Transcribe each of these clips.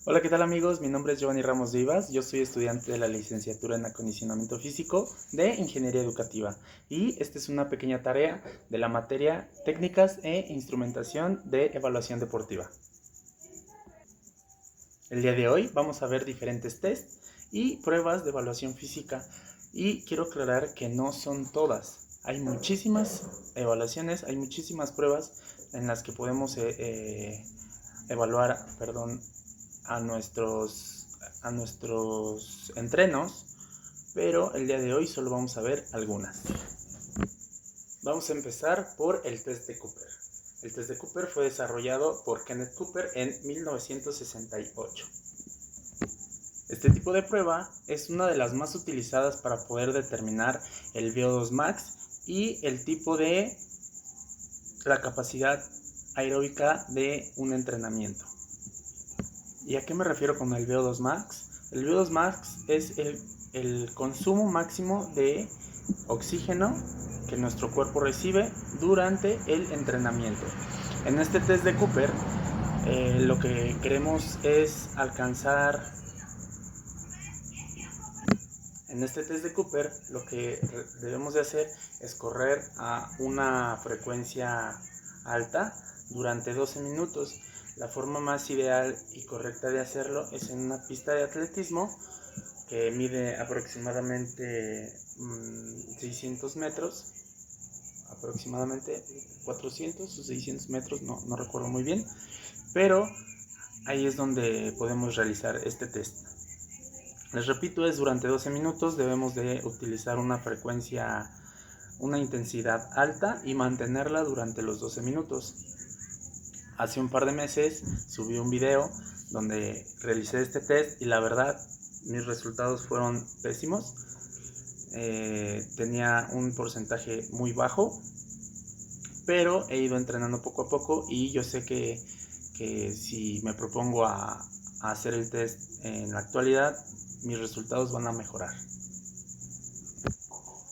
Hola, ¿qué tal amigos? Mi nombre es Giovanni Ramos Vivas, yo soy estudiante de la licenciatura en acondicionamiento físico de Ingeniería Educativa y esta es una pequeña tarea de la materia Técnicas e Instrumentación de Evaluación Deportiva. El día de hoy vamos a ver diferentes tests y pruebas de evaluación física y quiero aclarar que no son todas. Hay muchísimas evaluaciones, hay muchísimas pruebas en las que podemos evaluar, a nuestros entrenos, pero el día de hoy solo vamos a ver algunas. Vamos a empezar por el test de Cooper. El test de Cooper fue desarrollado por Kenneth Cooper en 1968. Este tipo de prueba es una de las más utilizadas para poder determinar el VO2 max y el tipo de la capacidad aeróbica de un entrenamiento. ¿Y a qué me refiero con el VO2 max? El VO2 max es el consumo máximo de oxígeno que nuestro cuerpo recibe durante el entrenamiento. En este test de Cooper, lo que queremos es alcanzar. En este test de Cooper, lo que debemos de hacer es correr a una frecuencia alta durante 12 minutos. La forma más ideal y correcta de hacerlo es en una pista de atletismo que mide aproximadamente 600 metros, aproximadamente 400 o 600 metros, no recuerdo muy bien, pero ahí es donde podemos realizar este test. Les repito, es durante 12 minutos, debemos de utilizar una frecuencia, una intensidad alta y mantenerla durante los 12 minutos. Hace un par de meses subí un video donde realicé este test y la verdad mis resultados fueron pésimos. Tenía un porcentaje muy bajo, pero he ido entrenando poco a poco y yo sé que si me propongo a hacer el test en la actualidad, mis resultados van a mejorar.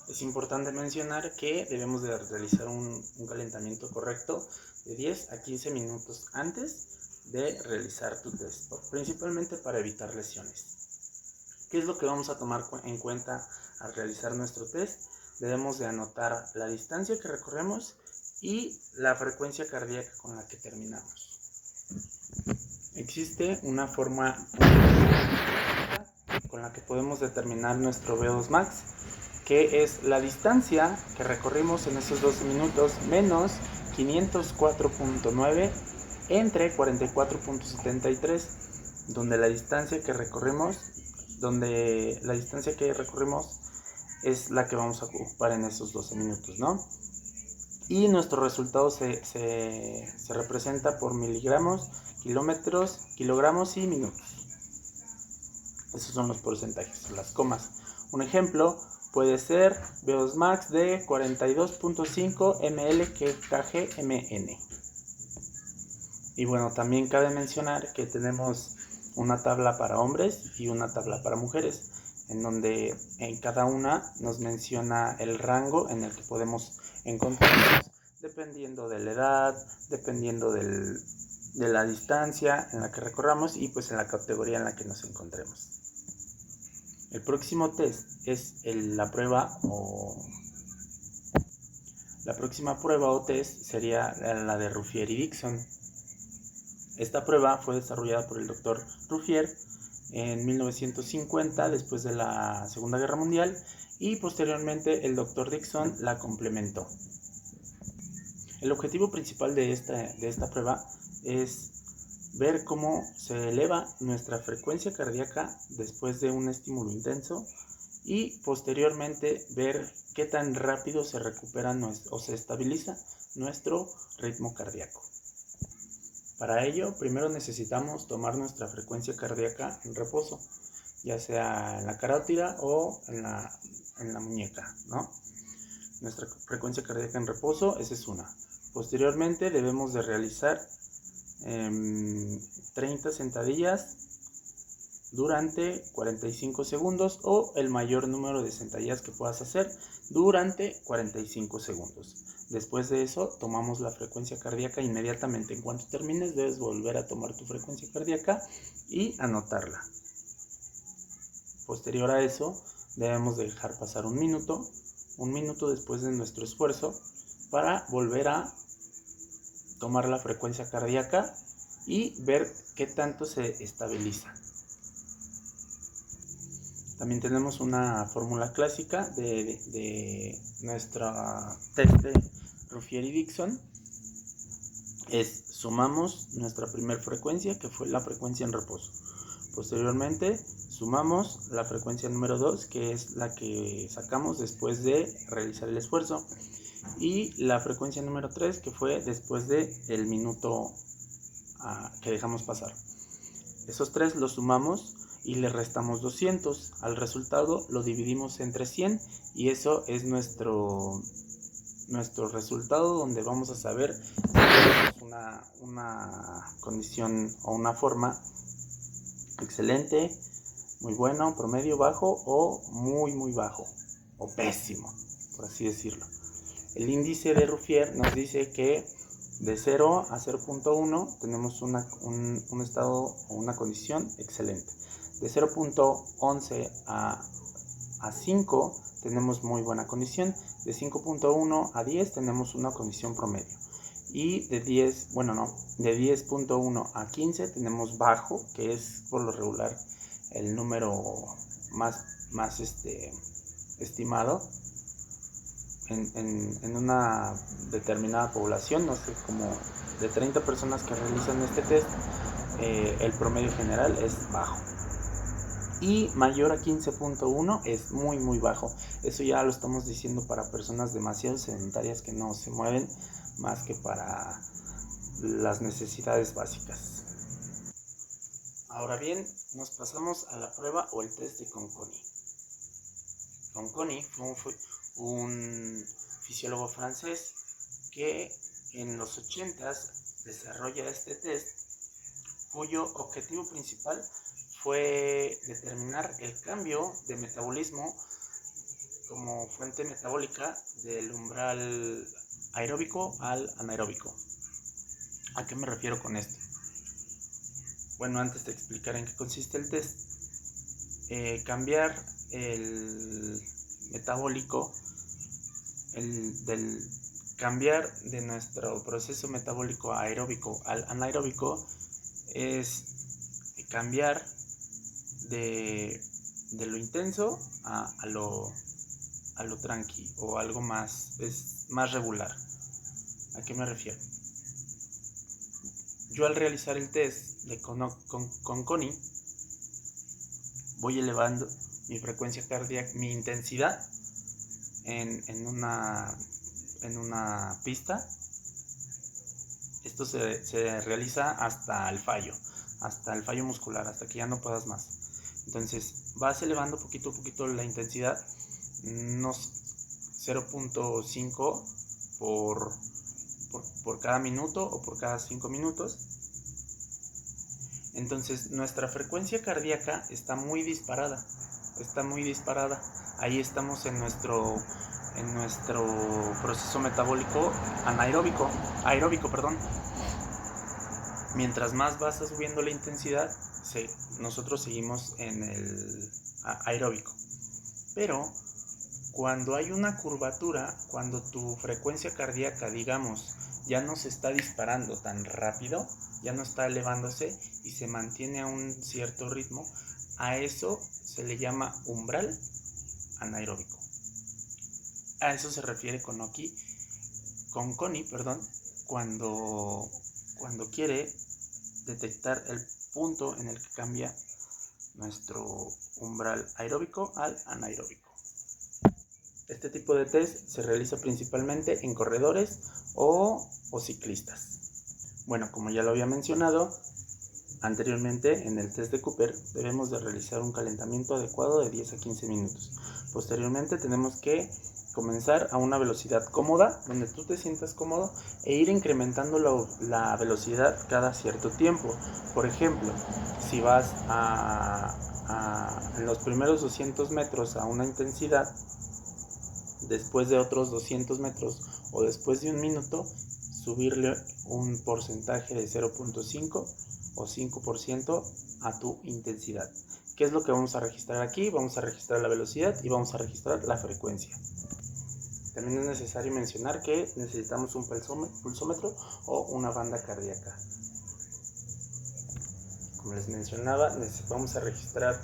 Es importante mencionar que debemos de realizar un calentamiento correcto de 10 a 15 minutos antes de realizar tu test, principalmente para evitar lesiones. ¿Qué es lo que vamos a tomar en cuenta al realizar nuestro test? Debemos de anotar la distancia que recorremos y la frecuencia cardíaca con la que terminamos. Existe una forma con la que podemos determinar nuestro VO2 max, que es la distancia que recorrimos en esos 12 minutos menos 504.9 entre 44.73, donde la distancia que recorrimos es la que vamos a ocupar en esos 12 minutos, ¿no? Y nuestro resultado se representa por miligramos, kilómetros, kilogramos y minutos. Esos son los porcentajes, las comas. Un ejemplo puede ser VO2 max de 42.5 ml/kg/mn. Y bueno, también cabe mencionar que tenemos una tabla para hombres y una tabla para mujeres, en donde en cada una nos menciona el rango en el que podemos encontrarnos, dependiendo de la edad, dependiendo de la distancia en la que recorramos y pues en la categoría en la que nos encontremos. El próximo test es la próxima prueba o test sería la de Ruffier y Dixon. Esta prueba fue desarrollada por el Dr. Ruffier en 1950, después de la Segunda Guerra Mundial, y posteriormente el Dr. Dixon la complementó. El objetivo principal de esta prueba es ver cómo se eleva nuestra frecuencia cardíaca después de un estímulo intenso y posteriormente ver qué tan rápido se recupera o se estabiliza nuestro ritmo cardíaco. Para ello, primero necesitamos tomar nuestra frecuencia cardíaca en reposo, ya sea en la carótida o en la muñeca, ¿no? Nuestra frecuencia cardíaca en reposo, esa es una. Posteriormente debemos de realizar 30 sentadillas durante 45 segundos o el mayor número de sentadillas que puedas hacer durante 45 segundos. Después de eso tomamos la frecuencia cardíaca inmediatamente. En cuanto termines debes volver a tomar tu frecuencia cardíaca y anotarla. Posterior a eso debemos dejar pasar un minuto después de nuestro esfuerzo para volver a tomar la frecuencia cardíaca y ver qué tanto se estabiliza. También tenemos una fórmula clásica de nuestra test de Ruffier y Dixon. Sumamos nuestra primera frecuencia, que fue la frecuencia en reposo. Posteriormente sumamos la frecuencia número 2, que es la que sacamos después de realizar el esfuerzo, y la frecuencia número 3, que fue después del minuto que dejamos pasar. Esos tres los sumamos y le restamos 200. Al resultado lo dividimos entre 100 y eso es nuestro resultado, donde vamos a saber si tenemos una condición o una forma excelente, muy bueno, promedio, bajo o muy bajo o pésimo, por así decirlo. El índice de Ruffier nos dice que de 0 a 0.1 tenemos un estado o una condición excelente. De 0.11 a 5 tenemos muy buena condición. De 5.1 a 10 tenemos una condición promedio. Y de 10.1 a 15 tenemos bajo, que es por lo regular el número más estimado en una determinada población. No sé, como de 30 personas que realizan este test, el promedio general es bajo. Y mayor a 15.1 es muy bajo. Eso ya lo estamos diciendo para personas demasiado sedentarias que no se mueven más que para las necesidades básicas. Ahora bien, nos pasamos a la prueba o el test de Conconi. Conconi fue un fisiólogo francés que en los 80s desarrolla este test, cuyo objetivo principal fue determinar el cambio de metabolismo como fuente metabólica del umbral aeróbico al anaeróbico. ¿A qué me refiero con esto? Bueno, antes de explicar en qué consiste el test, cambiar el metabólico, cambiar de nuestro proceso metabólico aeróbico al anaeróbico es cambiar de lo intenso a lo tranqui o algo más regular. ¿A qué me refiero? Yo al realizar el test de Conconi voy elevando mi frecuencia cardíaca, mi intensidad en una pista. Esto se realiza hasta el fallo muscular, hasta que ya no puedas más. Entonces vas elevando poquito a poquito la intensidad, unos 0.5 por cada minuto o por cada 5 minutos. Entonces nuestra frecuencia cardíaca está muy disparada. Ahí estamos en nuestro proceso metabólico aeróbico. Mientras más vas subiendo la intensidad, nosotros seguimos en el aeróbico. Pero cuando hay una curvatura, cuando tu frecuencia cardíaca, digamos, ya no se está disparando tan rápido, ya no está elevándose y se mantiene a un cierto ritmo, a eso se le llama umbral anaeróbico. A eso se refiere Conconi, cuando quiere detectar el punto en el que cambia nuestro umbral aeróbico al anaeróbico. Este tipo de test se realiza principalmente en corredores o ciclistas. Bueno, como ya lo había mencionado anteriormente, en el test de Cooper debemos de realizar un calentamiento adecuado de 10 a 15 minutos. Posteriormente tenemos que comenzar a una velocidad cómoda, donde tú te sientas cómodo, e ir incrementando la velocidad cada cierto tiempo. Por ejemplo, si vas en los primeros 200 metros a una intensidad, después de otros 200 metros o después de un minuto subirle un porcentaje de 0.5 o 5% a tu intensidad. ¿Qué es lo que vamos a registrar aquí? Vamos a registrar la velocidad y vamos a registrar la frecuencia. También es necesario mencionar que necesitamos un pulsómetro o una banda cardíaca. Como les mencionaba, vamos a registrar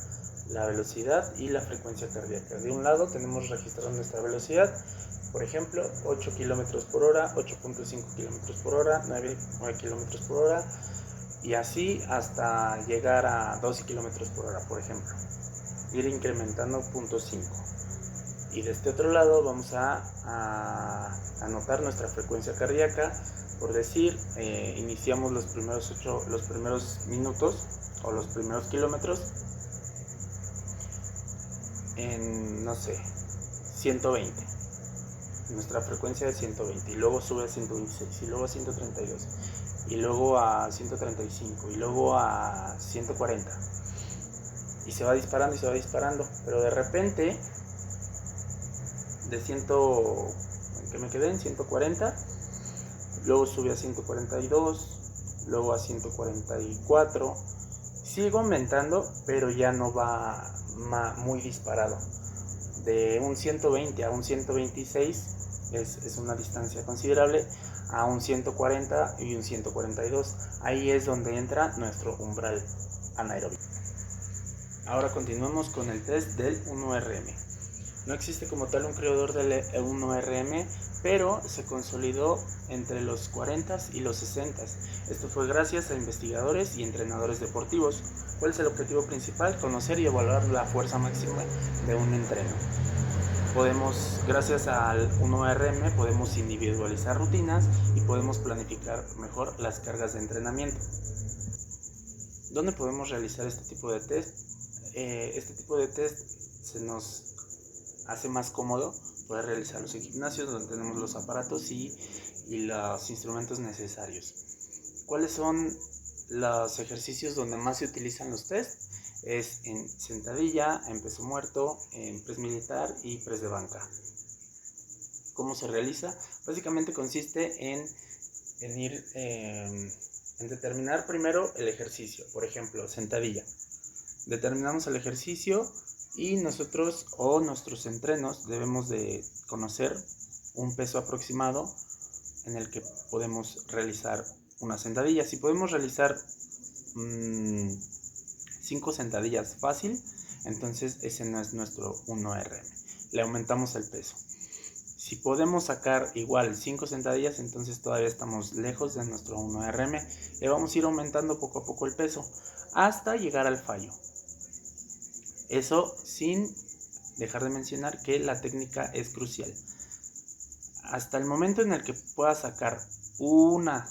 la velocidad y la frecuencia cardíaca. De un lado tenemos registrado nuestra velocidad, por ejemplo, 8 km por hora, 8.5 km por hora, 9 km por hora, y así hasta llegar a 12 km por hora, por ejemplo. Ir incrementando 0.5. Y de este otro lado vamos a anotar nuestra frecuencia cardíaca. Por decir, iniciamos los primeros minutos o los primeros kilómetros en, no sé, 120. Nuestra frecuencia es 120 y luego sube a 126 y luego a 132 y luego a 135 y luego a 140. Y se va disparando y se va disparando, pero de repente de 100, que me quedé en 140, luego sube a 142, luego a 144, sigo aumentando, pero ya no va muy disparado. De un 120 a un 126 es una distancia considerable, a un 140 y un 142. Ahí es donde entra nuestro umbral anaeróbico. Ahora continuamos con el test del 1RM. No existe como tal un creador del 1RM, pero se consolidó entre los 40s y los 60s. Esto fue gracias a investigadores y entrenadores deportivos. ¿Cuál es el objetivo principal? Conocer y evaluar la fuerza máxima de un entreno. Gracias al 1RM, podemos individualizar rutinas y podemos planificar mejor las cargas de entrenamiento. ¿Dónde podemos realizar este tipo de test? Este tipo de test se nos hace más cómodo poder realizarlos en gimnasios donde tenemos los aparatos y los instrumentos necesarios. ¿Cuáles son los ejercicios donde más se utilizan los test? Es en sentadilla, en peso muerto, en press militar y press de banca. ¿Cómo se realiza? Básicamente consiste en determinar primero el ejercicio. Por ejemplo, sentadilla. Determinamos el ejercicio y nosotros o nuestros entrenos debemos de conocer un peso aproximado en el que podemos realizar una sentadilla. Si podemos realizar 5 sentadillas fácil, entonces ese no es nuestro 1RM. Le aumentamos el peso. Si podemos sacar igual 5 sentadillas, entonces todavía estamos lejos de nuestro 1RM. Le vamos a ir aumentando poco a poco el peso hasta llegar al fallo. Eso sin dejar de mencionar que la técnica es crucial. Hasta el momento en el que puedas sacar una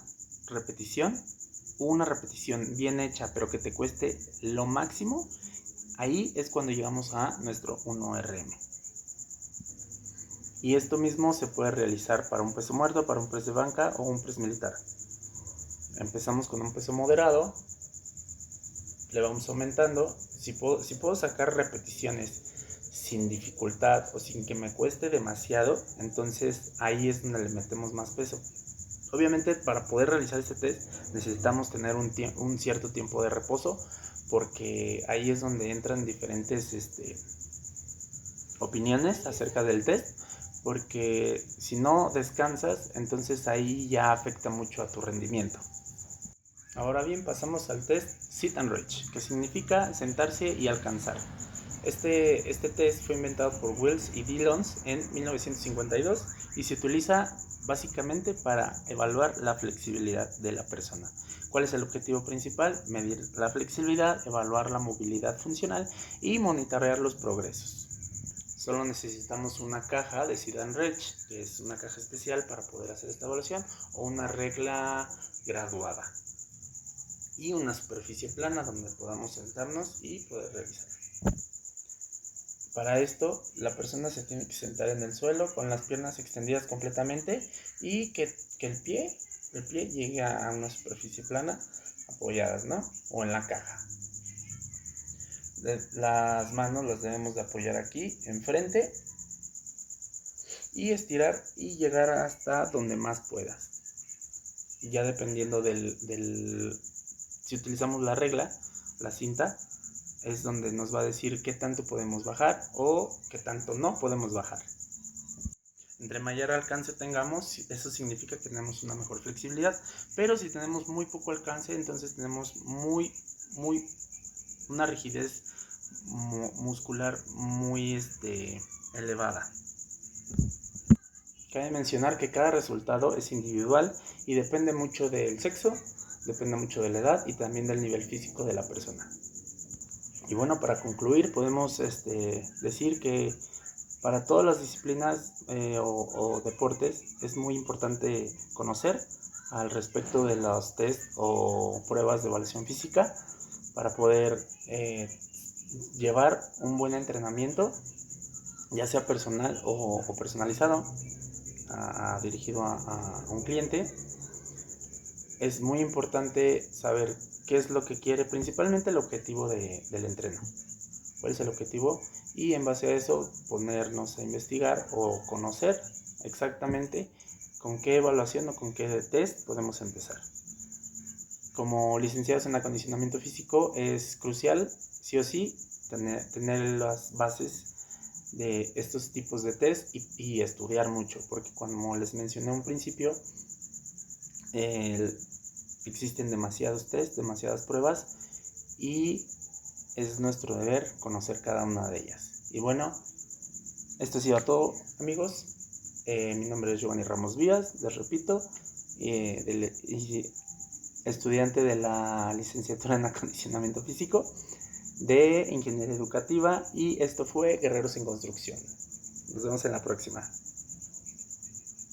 repetición bien hecha, pero que te cueste lo máximo, ahí es cuando llegamos a nuestro 1RM. Y esto mismo se puede realizar para un peso muerto, para un press de banca o un press militar. Empezamos con un peso moderado, le vamos aumentando. Si puedo sacar repeticiones sin dificultad o sin que me cueste demasiado, entonces ahí es donde le metemos más peso. Obviamente, para poder realizar este test necesitamos tener un cierto tiempo de reposo, porque ahí es donde entran diferentes opiniones acerca del test, porque si no descansas, entonces ahí ya afecta mucho a tu rendimiento. Ahora bien, pasamos al test Sit and Reach, que significa sentarse y alcanzar. Este test fue inventado por Wells y Dillons en 1952 y se utiliza básicamente para evaluar la flexibilidad de la persona. ¿Cuál es el objetivo principal? Medir la flexibilidad, evaluar la movilidad funcional y monitorear los progresos. Solo necesitamos una caja de Sit and Reach, que es una caja especial para poder hacer esta evaluación, o una regla graduada y una superficie plana donde podamos sentarnos y poder realizar. Para esto, la persona se tiene que sentar en el suelo con las piernas extendidas completamente y que el pie llegue a una superficie plana apoyadas, ¿no? O en la caja. Las manos las debemos de apoyar aquí enfrente y estirar y llegar hasta donde más puedas. Ya dependiendo si utilizamos la regla, la cinta, es donde nos va a decir qué tanto podemos bajar o qué tanto no podemos bajar. Entre mayor alcance tengamos, eso significa que tenemos una mejor flexibilidad, pero si tenemos muy poco alcance, entonces tenemos una rigidez muscular muy elevada. Cabe mencionar que cada resultado es individual y depende mucho del sexo, depende mucho de la edad y también del nivel físico de la persona. Y bueno, para concluir podemos decir que para todas las disciplinas o deportes es muy importante conocer al respecto de los test o pruebas de evaluación física para poder llevar un buen entrenamiento, ya sea personal o personalizado, dirigido a un cliente. Es muy importante saber qué es lo que quiere, principalmente el objetivo del entreno. ¿Cuál es el objetivo? Y en base a eso ponernos a investigar o conocer exactamente con qué evaluación o con qué test podemos empezar. Como licenciados en acondicionamiento físico es crucial, sí o sí, tener las bases de estos tipos de test y estudiar mucho, porque como les mencioné a un principio, existen demasiados test, demasiadas pruebas y es nuestro deber conocer cada una de ellas. Y bueno, esto ha sido todo, amigos. Mi nombre es Giovanni Ramos Vías, les repito, estudiante de la licenciatura en acondicionamiento físico de Ingeniería Educativa, y esto fue Guerreros en Construcción. Nos vemos en la próxima.